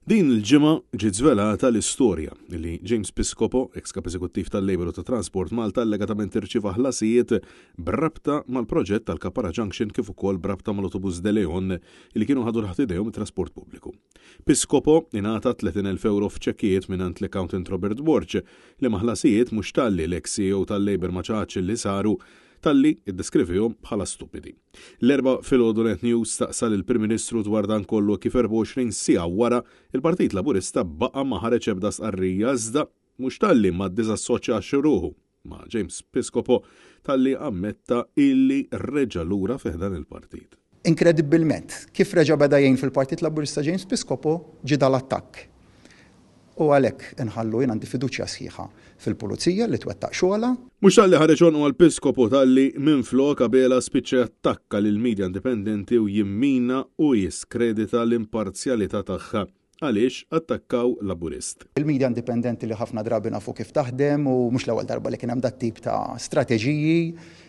Din il-ġimgħa ġiet żvelata l-istorja li James Piscopo, ex-kap eżekuttiv tal-Labor u tat-Transport Malta, allegatament irċieva ħlasijiet b'rabta mal-proġett tal-Kapara Junction kif ukoll b'rabta mal-Autobus de Leon li kienu ħadu taħt idejhom it-trasport pubbliku. Piscopo ingħata 30,000 euro f'ċekkijiet mingħand l-accountant Robert Borg li ma' ħlasijiet mhux talli l-ex-CEO tal-Labor ma ċaħadx li saru talli iddeskrivihom bħala stupidi. L-erba' filgħodu Net News staqsal il-Prim Ministru dwar dan kollu kif 24 siegħa wara il-Partit Laburista baqa' ma ħareġ ebda sqarrija iżda mhux talli ma ddiżassoċjax ruħu ma' James Piscopo talli ammetta illi reġa' lura fih dan il-partit. Inkredibilment, kif reġa' beda jgħin fil-Partit Laburista James Piscopo ġie dal-attakk. U għalhekk inħallu jien għandi fiduċja sħiħa fil-pulizija li twettaq xogħla. Mhux talli ħareġ għal Piscopo talli minflok qabela spiċċa attakka lil media indipendenti u jimmina u jiskredita l-imparzjalità tagħha għaliex attakkaw Laburist. Il-media indipendenti li ħafna drabi nafu kif taħdem u mhux l-ewwel darba li kien hemm dat tip ta' strateġiji.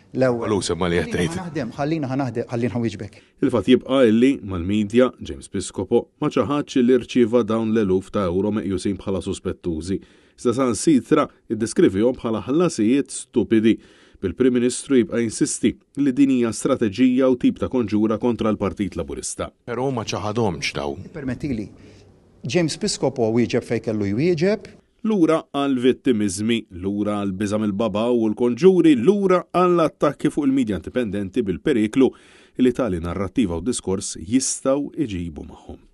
Ħallina wieġbek. Il-fatt jibqa' illi mal-medja James Piscopo ma ċaħadx li rċieva dawn l-eluf ta' euro meqjusin bħala suspettużi. Iżda sansitra iddeskrivihom bħala ħlasijiet stupidi. Bil-Prim Ministru jibqa' insisti li din hija strateġija u tip ta' konġura kontra l-Partit Laburista. Però ma ċaħadhomx daw. Permettili, James Piscopo wieġeb fejn kellu jwieġeb. Lura għal-vittimizmi, lura għal-biżam il-baba u l-konġuri, lura għall-attakki fuq il-medja indipendenti bil-periklu li tali narrattiva u diskors jistaw iġibu magħhom.